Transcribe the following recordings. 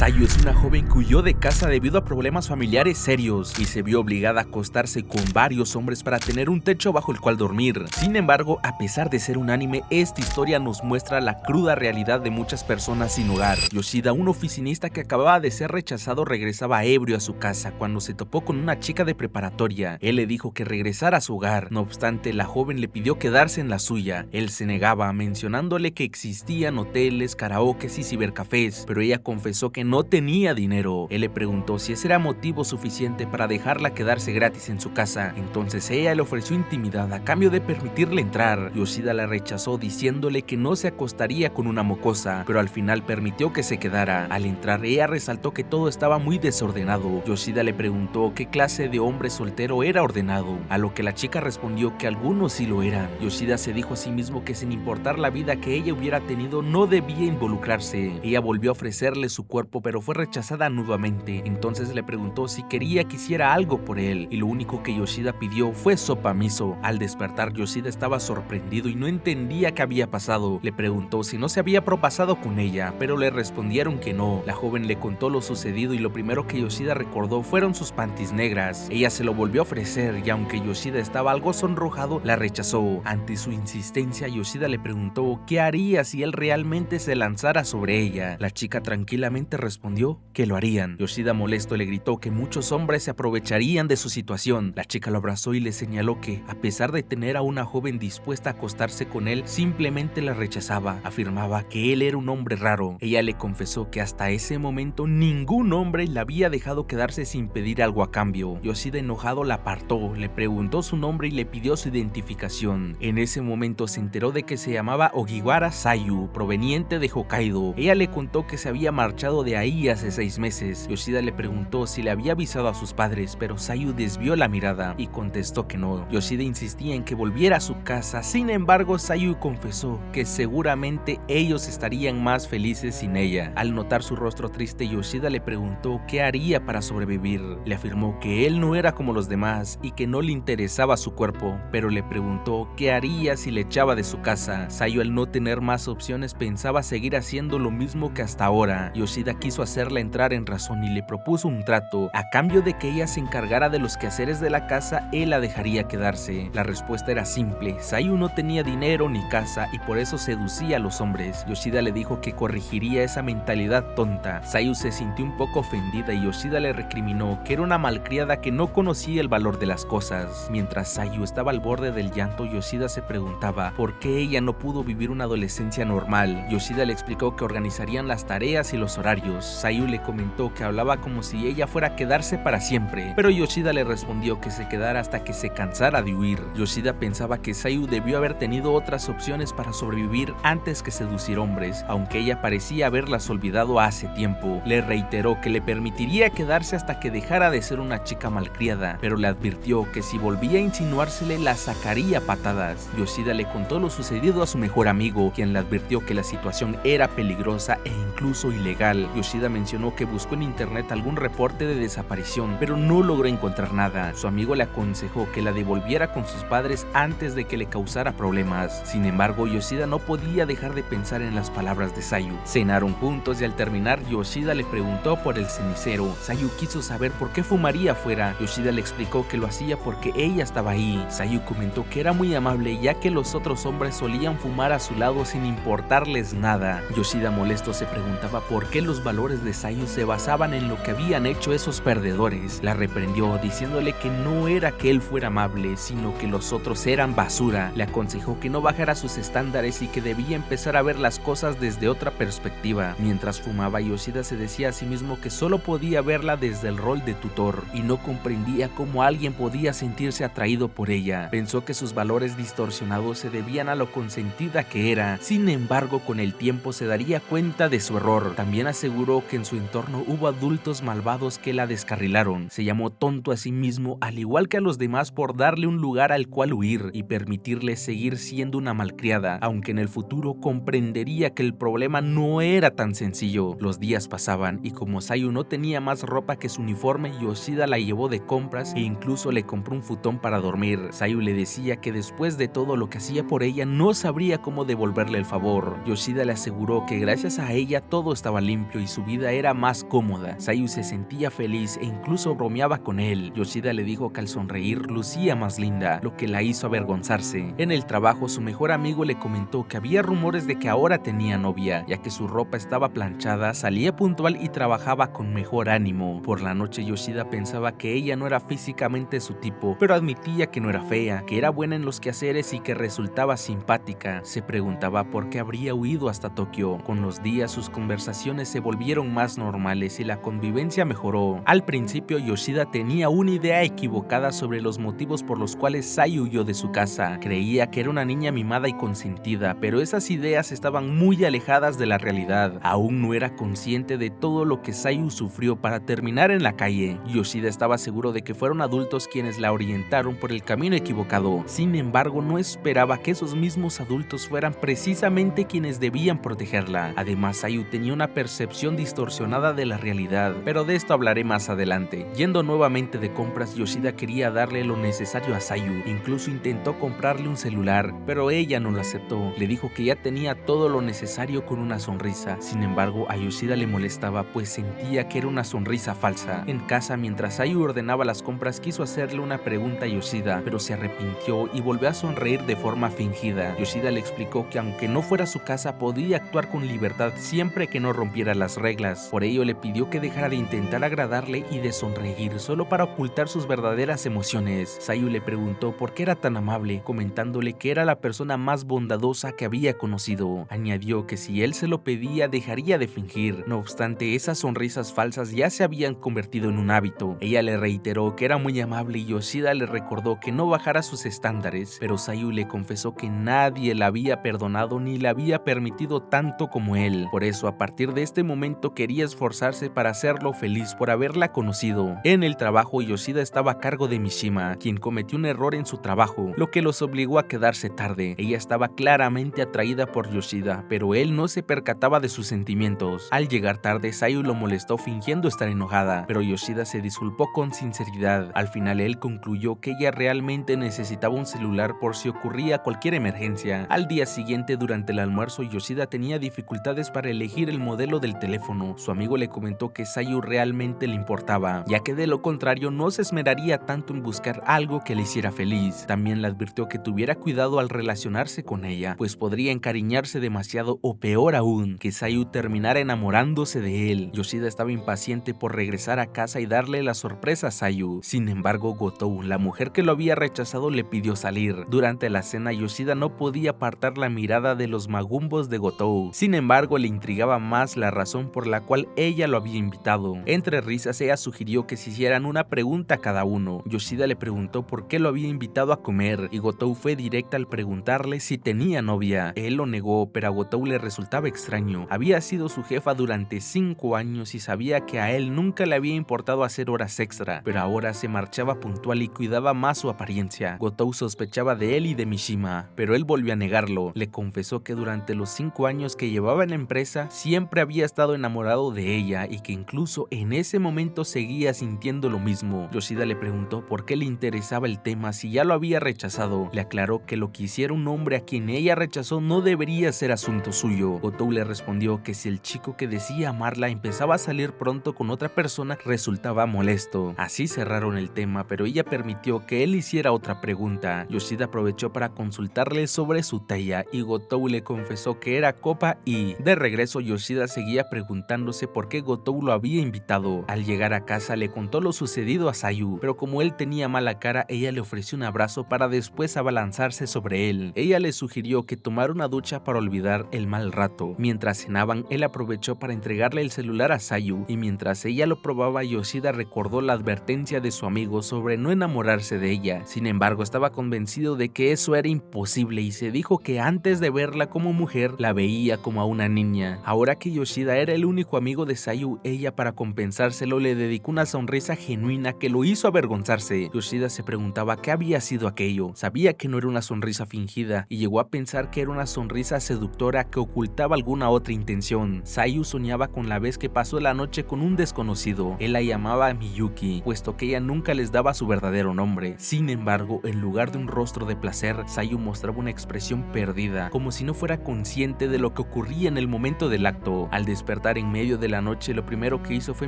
Sayu es una joven que huyó de casa debido a problemas familiares serios y se vio obligada a acostarse con varios hombres para tener un techo bajo el cual dormir. Sin embargo, a pesar de ser un anime, esta historia nos muestra la cruda realidad de muchas personas sin hogar. Yoshida, un oficinista que acababa de ser rechazado, regresaba ebrio a su casa cuando se topó con una chica de preparatoria. Él le dijo que regresara a su hogar, no obstante, la joven le pidió quedarse en la suya. Él se negaba, mencionándole que existían hoteles, karaokes y cibercafés, pero ella confesó que no tenía dinero. Él le preguntó si ese era motivo suficiente para dejarla quedarse gratis en su casa. Entonces ella le ofreció intimidad a cambio de permitirle entrar. Yoshida la rechazó diciéndole que no se acostaría con una mocosa, pero al final permitió que se quedara. Al entrar, ella resaltó que todo estaba muy desordenado. Yoshida le preguntó qué clase de hombre soltero era ordenado, a lo que la chica respondió que algunos sí lo eran. Yoshida se dijo a sí mismo que sin importar la vida que ella hubiera tenido, no debía involucrarse. Ella volvió a ofrecerle su cuerpo, pero fue rechazada nuevamente. Entonces le preguntó si quería que hiciera algo por él, y lo único que Yoshida pidió fue sopa miso. Al despertar, Yoshida estaba sorprendido y no entendía qué había pasado. Le preguntó si no se había propasado con ella, pero le respondieron que no. La joven le contó lo sucedido y lo primero que Yoshida recordó fueron sus panties negras. Ella se lo volvió a ofrecer y aunque Yoshida estaba algo sonrojado, la rechazó. Ante su insistencia, Yoshida le preguntó qué haría si él realmente se lanzara sobre ella. La chica tranquilamente respondió que lo harían. Yoshida, molesto, le gritó que muchos hombres se aprovecharían de su situación. La chica lo abrazó y le señaló que, a pesar de tener a una joven dispuesta a acostarse con él, simplemente la rechazaba. Afirmaba que él era un hombre raro. Ella le confesó que hasta ese momento ningún hombre la había dejado quedarse sin pedir algo a cambio. Yoshida, enojado, la apartó, le preguntó su nombre y le pidió su identificación. En ese momento se enteró de que se llamaba Ogiwara Sayu, proveniente de Hokkaido. Ella le contó que se había marchado de ahí hace 6 meses. Yoshida le preguntó si le había avisado a sus padres, pero Sayu desvió la mirada y contestó que no. Yoshida insistía en que volviera a su casa. Sin embargo, Sayu confesó que seguramente ellos estarían más felices sin ella. Al notar su rostro triste, Yoshida le preguntó qué haría para sobrevivir. Le afirmó que él no era como los demás y que no le interesaba su cuerpo, pero le preguntó qué haría si le echaba de su casa. Sayu, al no tener más opciones, pensaba seguir haciendo lo mismo que hasta ahora. Yoshida quiso hacerla entrar en razón y le propuso un trato. A cambio de que ella se encargara de los quehaceres de la casa, él la dejaría quedarse. La respuesta era simple: Sayu no tenía dinero ni casa y por eso seducía a los hombres. Yoshida le dijo que corregiría esa mentalidad tonta. Sayu se sintió un poco ofendida y Yoshida le recriminó que era una malcriada que no conocía el valor de las cosas. Mientras Sayu estaba al borde del llanto, Yoshida se preguntaba por qué ella no pudo vivir una adolescencia normal. Yoshida le explicó que organizarían las tareas y los horarios. Sayu le comentó que hablaba como si ella fuera a quedarse para siempre, pero Yoshida le respondió que se quedara hasta que se cansara de huir. Yoshida pensaba que Sayu debió haber tenido otras opciones para sobrevivir antes que seducir hombres, aunque ella parecía haberlas olvidado hace tiempo. Le reiteró que le permitiría quedarse hasta que dejara de ser una chica malcriada, pero le advirtió que si volvía a insinuársele la sacaría a patadas. Yoshida le contó lo sucedido a su mejor amigo, quien le advirtió que la situación era peligrosa e incluso ilegal. Yoshida mencionó que buscó en internet algún reporte de desaparición, pero no logró encontrar nada. Su amigo le aconsejó que la devolviera con sus padres antes de que le causara problemas. Sin embargo, Yoshida no podía dejar de pensar en las palabras de Sayu. Cenaron juntos y al terminar, Yoshida le preguntó por el cenicero. Sayu quiso saber por qué fumaría afuera. Yoshida le explicó que lo hacía porque ella estaba ahí. Sayu comentó que era muy amable ya que los otros hombres solían fumar a su lado sin importarles nada. Yoshida, molesto, se preguntaba por qué los valores de Sayu se basaban en lo que habían hecho esos perdedores. La reprendió diciéndole que no era que él fuera amable, sino que los otros eran basura. Le aconsejó que no bajara sus estándares y que debía empezar a ver las cosas desde otra perspectiva. Mientras fumaba, Yoshida se decía a sí mismo que solo podía verla desde el rol de tutor y no comprendía cómo alguien podía sentirse atraído por ella. Pensó que sus valores distorsionados se debían a lo consentida que era. Sin embargo, con el tiempo se daría cuenta de su error. También aseguró que en su entorno hubo adultos malvados que la descarrilaron. Se llamó tonto a sí mismo, al igual que a los demás, por darle un lugar al cual huir y permitirle seguir siendo una malcriada, aunque en el futuro comprendería que el problema no era tan sencillo. Los días pasaban y como Sayu no tenía más ropa que su uniforme, Yoshida la llevó de compras e incluso le compró un futón para dormir. Sayu le decía que después de todo lo que hacía por ella no sabría cómo devolverle el favor. Yoshida le aseguró que gracias a ella todo estaba limpio y su vida era más cómoda. Sayu se sentía feliz e incluso bromeaba con él. Yoshida le dijo que al sonreír lucía más linda, lo que la hizo avergonzarse. En el trabajo, su mejor amigo le comentó que había rumores de que ahora tenía novia, ya que su ropa estaba planchada, salía puntual y trabajaba con mejor ánimo. Por la noche, Yoshida pensaba que ella no era físicamente su tipo, pero admitía que no era fea, que era buena en los quehaceres y que resultaba simpática. Se preguntaba por qué habría huido hasta Tokio. Con los días, sus conversaciones se volvieron más normales y la convivencia mejoró. Al principio, Yoshida tenía una idea equivocada sobre los motivos por los cuales Sayu huyó de su casa. Creía que era una niña mimada y consentida, pero esas ideas estaban muy alejadas de la realidad. Aún no era consciente de todo lo que Sayu sufrió para terminar en la calle. Yoshida estaba seguro de que fueron adultos quienes la orientaron por el camino equivocado. Sin embargo, no esperaba que esos mismos adultos fueran precisamente quienes debían protegerla. Además, Sayu tenía una percepción distorsionada de la realidad, pero de esto hablaré más adelante. Yendo nuevamente de compras, Yoshida quería darle lo necesario a Sayu. Incluso intentó comprarle un celular, pero ella no lo aceptó. Le dijo que ya tenía todo lo necesario con una sonrisa. Sin embargo, a Yoshida le molestaba, pues sentía que era una sonrisa falsa. En casa, mientras Sayu ordenaba las compras, quiso hacerle una pregunta a Yoshida, pero se arrepintió y volvió a sonreír de forma fingida. Yoshida le explicó que aunque no fuera su casa, podía actuar con libertad siempre que no rompiera las reglas. Por ello le pidió que dejara de intentar agradarle y de sonreír solo para ocultar sus verdaderas emociones. Sayu le preguntó por qué era tan amable, comentándole que era la persona más bondadosa que había conocido. Añadió que si él se lo pedía, dejaría de fingir. No obstante, esas sonrisas falsas ya se habían convertido en un hábito. Ella le reiteró que era muy amable y Yoshida le recordó que no bajara sus estándares, pero Sayu le confesó que nadie la había perdonado ni le había permitido tanto como él. Por eso, a partir de este momento, quería esforzarse para hacerlo feliz por haberla conocido. En el trabajo, Yoshida estaba a cargo de Mishima, quien cometió un error en su trabajo, lo que los obligó a quedarse tarde. Ella estaba claramente atraída por Yoshida, pero él no se percataba de sus sentimientos. Al llegar tarde, Sayu lo molestó fingiendo estar enojada, pero Yoshida se disculpó con sinceridad. Al final, él concluyó que ella realmente necesitaba un celular por si ocurría cualquier emergencia. Al día siguiente, durante el almuerzo, Yoshida tenía dificultades para elegir el modelo del teléfono. Su amigo le comentó que Sayu realmente le importaba, ya que de lo contrario no se esmeraría tanto en buscar algo que le hiciera feliz. También le advirtió que tuviera cuidado al relacionarse con ella, pues podría encariñarse demasiado o peor aún, que Sayu terminara enamorándose de él. Yoshida estaba impaciente por regresar a casa y darle la sorpresa a Sayu. Sin embargo, Gotou, la mujer que lo había rechazado, le pidió salir. Durante la cena, Yoshida no podía apartar la mirada de los magumbos de Gotou. Sin embargo, le intrigaba más la razón por la cual ella lo había invitado. Entre risas, ella sugirió que se hicieran una pregunta a cada uno. Yoshida le preguntó por qué lo había invitado a comer y Gotou fue directa al preguntarle si tenía novia. Él lo negó, pero a Gotou le resultaba extraño. Había sido su jefa durante 5 años y sabía que a él nunca le había importado hacer horas extra, pero ahora se marchaba puntual y cuidaba más su apariencia. Gotou sospechaba de él y de Mishima, pero él volvió a negarlo. Le confesó que durante los 5 años que llevaba en la empresa siempre había estado enamorado de ella y que incluso en ese momento seguía sintiendo lo mismo. Yoshida le preguntó por qué le interesaba el tema si ya lo había rechazado. Le aclaró que lo que hiciera un hombre a quien ella rechazó no debería ser asunto suyo. Gotou le respondió que si el chico que decía amarla empezaba a salir pronto con otra persona, resultaba molesto. Así cerraron el tema, pero ella permitió que él hiciera otra pregunta. Yoshida aprovechó para consultarle sobre su talla y Gotou le confesó que era copa y, de regreso, Yoshida seguía preguntándose por qué Gotou lo había invitado. Al llegar a casa le contó lo sucedido a Sayu, pero como él tenía mala cara, ella le ofreció un abrazo para después abalanzarse sobre él. Ella le sugirió que tomara una ducha para olvidar el mal rato. Mientras cenaban, él aprovechó para entregarle el celular a Sayu y mientras ella lo probaba, Yoshida recordó la advertencia de su amigo sobre no enamorarse de ella. Sin embargo, estaba convencido de que eso era imposible y se dijo que antes de verla como mujer, la veía como a una niña. Ahora que Yoshida era el único amigo de Sayu, ella, para compensárselo, le dedicó una sonrisa genuina que lo hizo avergonzarse. Yoshida se preguntaba qué había sido aquello. Sabía que no era una sonrisa fingida y llegó a pensar que era una sonrisa seductora que ocultaba alguna otra intención. Sayu soñaba con la vez que pasó la noche con un desconocido. Él la llamaba Miyuki, puesto que ella nunca les daba su verdadero nombre. Sin embargo, en lugar de un rostro de placer, Sayu mostraba una expresión perdida, como si no fuera consciente de lo que ocurría en el momento del acto. Al despertar, despertar en medio de la noche, lo primero que hizo fue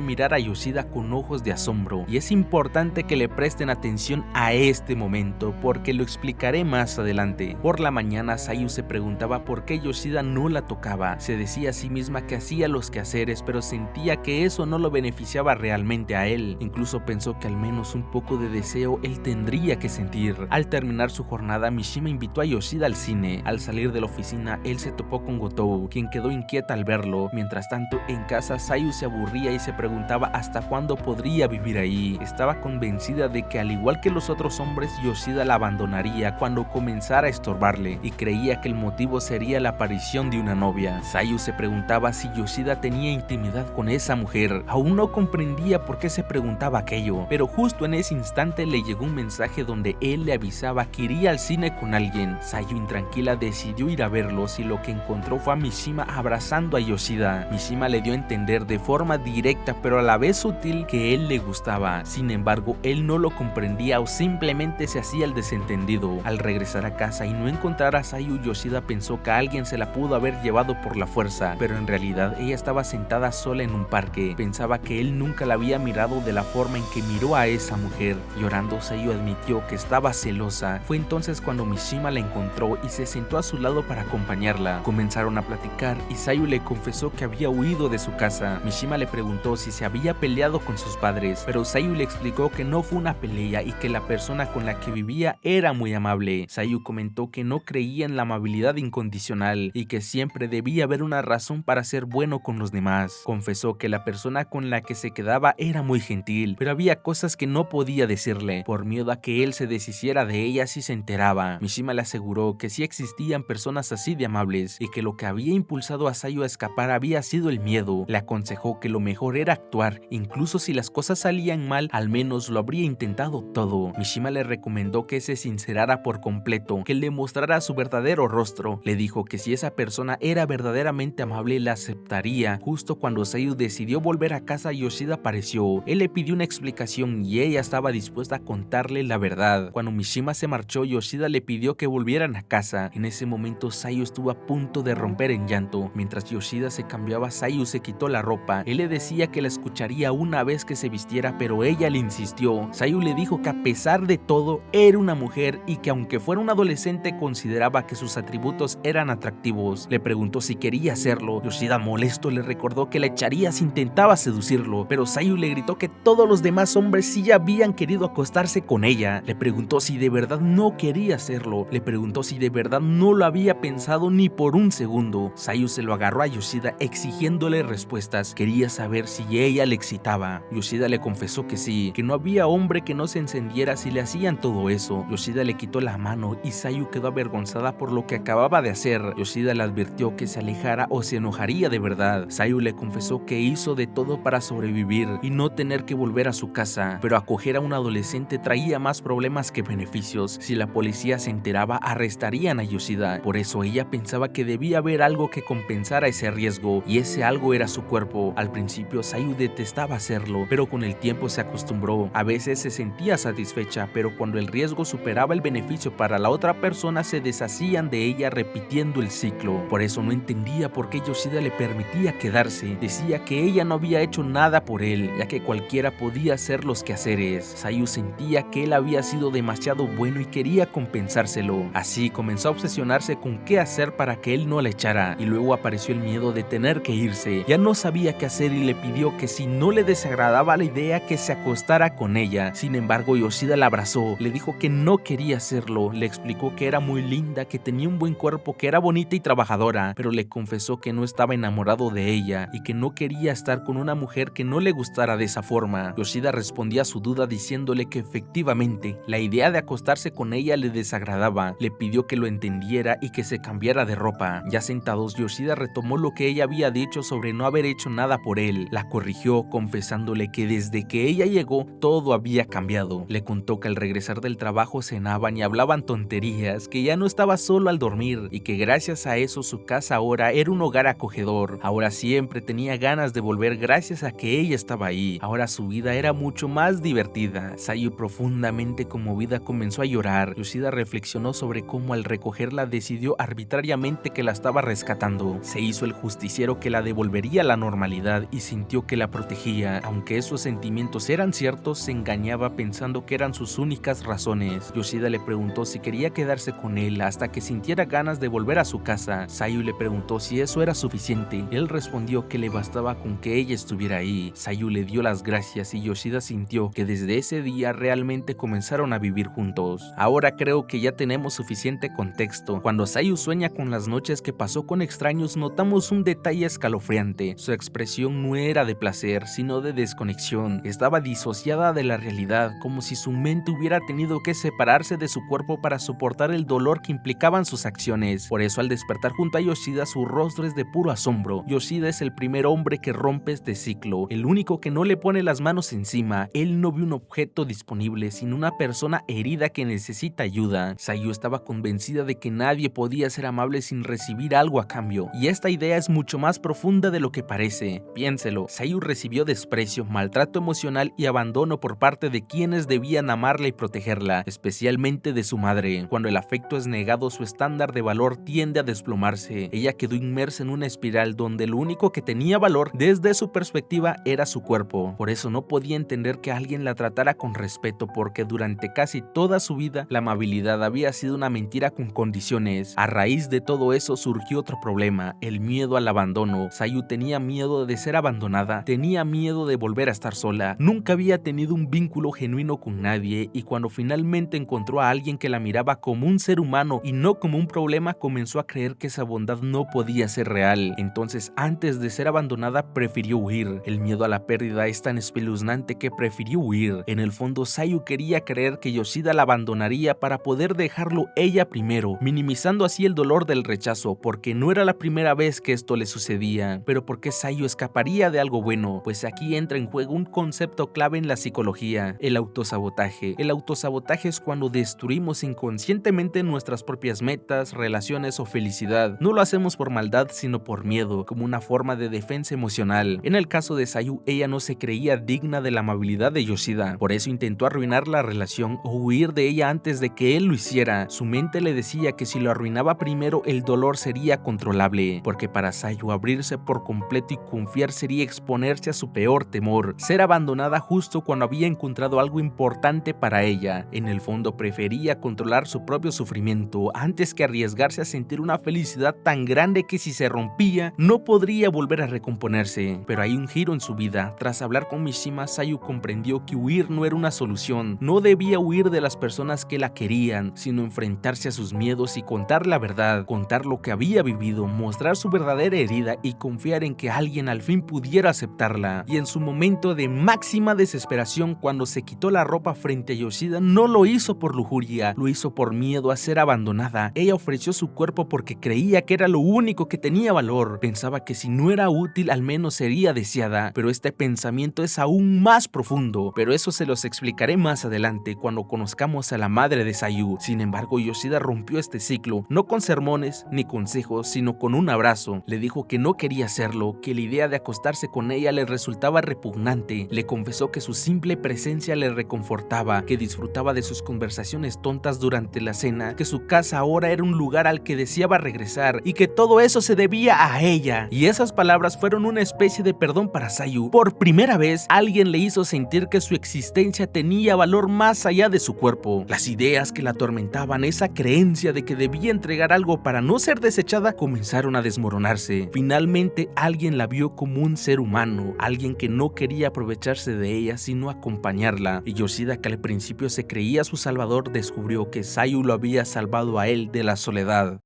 mirar a Yoshida con ojos de asombro, y es importante que le presten atención a este momento porque lo explicaré más adelante. Por la mañana, Sayu se preguntaba por qué Yoshida no la tocaba. Se decía a sí misma que hacía los quehaceres, pero sentía que eso no lo beneficiaba realmente a él. Incluso pensó que al menos un poco de deseo él tendría que sentir. Al terminar su jornada, Mishima invitó a Yoshida al cine. Al salir de la oficina, él se topó con Gotou, quien quedó inquieta al verlo. Mientras tanto, en casa, Sayu se aburría y se preguntaba hasta cuándo podría vivir ahí. Estaba convencida de que al igual que los otros hombres, Yoshida la abandonaría cuando comenzara a estorbarle, y creía que el motivo sería la aparición de una novia. Sayu se preguntaba si Yoshida tenía intimidad con esa mujer. Aún no comprendía por qué se preguntaba aquello, pero justo en ese instante le llegó un mensaje donde él le avisaba que iría al cine con alguien. Sayu, intranquila, decidió ir a verlos y lo que encontró fue a Mishima abrazando a Yoshida. Mishima le dio a entender de forma directa pero a la vez sutil que él le gustaba. Sin embargo, él no lo comprendía o simplemente se hacía el desentendido. Al regresar a casa y no encontrar a Sayu, Yoshida pensó que alguien se la pudo haber llevado por la fuerza, pero en realidad ella estaba sentada sola en un parque. Pensaba que él nunca la había mirado de la forma en que miró a esa mujer. Llorando, Sayu admitió que estaba celosa. Fue entonces cuando Mishima la encontró y se sentó a su lado para acompañarla. Comenzaron a platicar y Sayu le confesó que había huido de su casa. Mishima le preguntó si se había peleado con sus padres, pero Sayu le explicó que no fue una pelea y que la persona con la que vivía era muy amable. Sayu comentó que no creía en la amabilidad incondicional y que siempre debía haber una razón para ser bueno con los demás. Confesó que la persona con la que se quedaba era muy gentil, pero había cosas que no podía decirle por miedo a que él se deshiciera de ella si se enteraba. Mishima le aseguró que sí existían personas así de amables y que lo que había impulsado a Sayu a escapar había sido el miedo. Le aconsejó que lo mejor era actuar, incluso si las cosas salían mal, al menos lo habría intentado todo. Mishima le recomendó que se sincerara por completo, que le mostrara su verdadero rostro. Le dijo que si esa persona era verdaderamente amable, la aceptaría. Justo cuando Sayu decidió volver a casa, Yoshida apareció. Él le pidió una explicación y ella estaba dispuesta a contarle la verdad. Cuando Mishima se marchó, Yoshida le pidió que volvieran a casa. En ese momento, Sayu estuvo a punto de romper en llanto. Mientras Yoshida se cambiaba, Sayu se quitó la ropa. Él le decía que la escucharía una vez que se vistiera, pero ella le insistió. Sayu le dijo que a pesar de todo, era una mujer y que aunque fuera un adolescente, consideraba que sus atributos eran atractivos. Le preguntó si quería hacerlo. Yoshida, molesto, le recordó que la echaría si intentaba seducirlo, pero Sayu le gritó que todos los demás hombres sí ya habían querido acostarse con ella. Le preguntó si de verdad no quería hacerlo. Le preguntó si de verdad no lo había pensado ni por un segundo. Sayu se lo agarró a Yoshida exigiéndole respuestas. Quería saber si ella le excitaba. Yoshida le confesó que sí, que no había hombre que no se encendiera si le hacían todo eso. Yoshida le quitó la mano y Sayu quedó avergonzada por lo que acababa de hacer. Yoshida le advirtió que se alejara o se enojaría de verdad. Sayu le confesó que hizo de todo para sobrevivir y no tener que volver a su casa, pero acoger a un adolescente traía más problemas que beneficios. Si la policía se enteraba, arrestarían a Yoshida. Por eso ella pensaba que debía haber algo que compensara ese riesgo, y ese algo era su cuerpo. Al principio Sayu detestaba hacerlo, pero con el tiempo se acostumbró. A veces se sentía satisfecha, pero cuando el riesgo superaba el beneficio para la otra persona, se deshacían de ella repitiendo el ciclo. Por eso no entendía por qué Yoshida le permitía quedarse. Decía que ella no había hecho nada por él, ya que cualquiera podía hacer los quehaceres. Sayu sentía que él había sido demasiado bueno y quería compensárselo. Así comenzó a obsesionarse con qué hacer para que él no la echara, y luego apareció el miedo de tener que irse. Ya no sabía qué hacer y le pidió que si no le desagradaba la idea, que se acostara con ella. Sin embargo, Yoshida la abrazó, le dijo que no quería hacerlo, le explicó que era muy linda, que tenía un buen cuerpo, que era bonita y trabajadora, pero le confesó que no estaba enamorado de ella y que no quería estar con una mujer que no le gustara de esa forma. Yoshida respondía a su duda diciéndole que efectivamente la idea de acostarse con ella le desagradaba. Le pidió que lo entendiera y que se cambiara de ropa. Ya sentados, Yoshida retomó lo que ella había dicho sobre no haber hecho nada por él. La corrigió confesándole que desde que ella llegó todo había cambiado. Le contó que al regresar del trabajo cenaban y hablaban tonterías, que ya no estaba solo al dormir y que gracias a eso su casa ahora era un hogar acogedor. Ahora siempre tenía ganas de volver gracias a que ella estaba ahí. Ahora su vida era mucho más divertida. Sayu, profundamente conmovida, comenzó a llorar. Yoshida reflexionó sobre cómo al recogerla decidió arbitrariamente que la estaba rescatando. Se hizo el justiciero que la devolvería a la normalidad y sintió que la protegía. Aunque esos sentimientos eran ciertos, se engañaba pensando que eran sus únicas razones. Yoshida le preguntó si quería quedarse con él hasta que sintiera ganas de volver a su casa. Sayu le preguntó si eso era suficiente. Él respondió que le bastaba con que ella estuviera ahí. Sayu le dio las gracias y Yoshida sintió que desde ese día realmente comenzaron a vivir juntos. Ahora creo que ya tenemos suficiente contexto. Cuando Sayu sueña con las noches que pasó con extraños, notamos un detalle escalofriante. Su expresión no era de placer, sino de desconexión. Estaba disociada de la realidad, como si su mente hubiera tenido que separarse de su cuerpo para soportar el dolor que implicaban sus acciones. Por eso al despertar junto a Yoshida, su rostro es de puro asombro. Yoshida es el primer hombre que rompe este ciclo, el único que no le pone las manos encima. Él no vio un objeto disponible, sino una persona herida que necesita ayuda. Sayu estaba convencida de que nadie podía ser amable sin recibir algo a cambio, y esta idea es mucho más profunda de lo que parece. Piénselo, Sayu recibió desprecio, maltrato emocional y abandono por parte de quienes debían amarla y protegerla, especialmente de su madre. Cuando el afecto es negado, su estándar de valor tiende a desplomarse. Ella quedó inmersa en una espiral donde lo único que tenía valor desde su perspectiva era su cuerpo. Por eso no podía entender que alguien la tratara con respeto, porque durante casi toda su vida la amabilidad había sido una mentira con condiciones. A raíz de todo eso surgió otro problema, el miedo al abandono. Sayu tenía miedo de ser abandonada, tenía miedo de volver a estar sola. Nunca había tenido un vínculo genuino con nadie, y cuando finalmente encontró a alguien que la miraba como un ser humano y no como un problema, comenzó a creer que esa bondad no podía ser real. Entonces, antes de ser abandonada, prefirió huir. El miedo a la pérdida es tan espeluznante que prefirió huir. En el fondo, Sayu quería creer que Yoshida la abandonaría para poder dejarlo ella primero, minimizando así el dolor del rechazo, porque no era la primera vez que esto le sucedía. Pero ¿por qué Sayu escaparía de algo bueno? Pues aquí entra en juego un concepto clave en la psicología: el autosabotaje. El autosabotaje es cuando destruimos inconscientemente nuestras propias metas, relaciones o felicidad. No lo hacemos por maldad, sino por miedo, como una forma de defensa emocional. En el caso de Sayu, ella no se creía digna de la amabilidad de Yoshida, por eso intentó arruinar la relación o huir de ella antes de que él lo hiciera. Su mente le decía que si lo arruinaba primero, el dolor sería controlable, porque para Sayu abrirse por completo y confiar sería exponerse a su peor temor, ser abandonada justo cuando había encontrado algo importante para ella. En el fondo prefería controlar su propio sufrimiento antes que arriesgarse a sentir una felicidad tan grande que si se rompía no podría volver a recomponerse. Pero hay un giro en su vida. Tras hablar con Mishima, Sayu comprendió que huir no era una solución. No debía huir de las personas que la querían, sino enfrentarse a sus miedos y contar la verdad, contar lo que había vivido, mostrar su verdadera herida y confiar en que alguien al fin pudiera aceptarla. Y en su momento de máxima desesperación, cuando se quitó la ropa frente a Yoshida, no lo hizo por lujuria, lo hizo por miedo a ser abandonada. Ella ofreció su cuerpo porque creía que era lo único que tenía valor. Pensaba que si no era útil, al menos sería deseada. Pero este pensamiento es aún más profundo. Pero eso se los explicaré más adelante, cuando conozcamos a la madre de Sayu. Sin embargo, Yoshida rompió este ciclo, no con sermones ni consejos, sino con un abrazo. Le dijo que no quería hacerlo, que la idea de acostarse con ella le resultaba repugnante. Le confesó que su simple presencia le reconfortaba, que disfrutaba de sus conversaciones tontas durante la cena, que su casa ahora era un lugar al que deseaba regresar y que todo eso se debía a ella. Y esas palabras fueron una especie de perdón para Sayu. Por primera vez, alguien le hizo sentir que su existencia tenía valor más allá de su cuerpo. Las ideas que la atormentaban, esa creencia de que debía entregar algo para no ser desechada, comenzaron a desmoronarse. Finalmente, alguien la vio como un ser humano, alguien que no quería aprovecharse de ella, sino acompañarla. Y Yoshida, que al principio se creía su salvador, descubrió que Sayu lo había salvado a él de la soledad.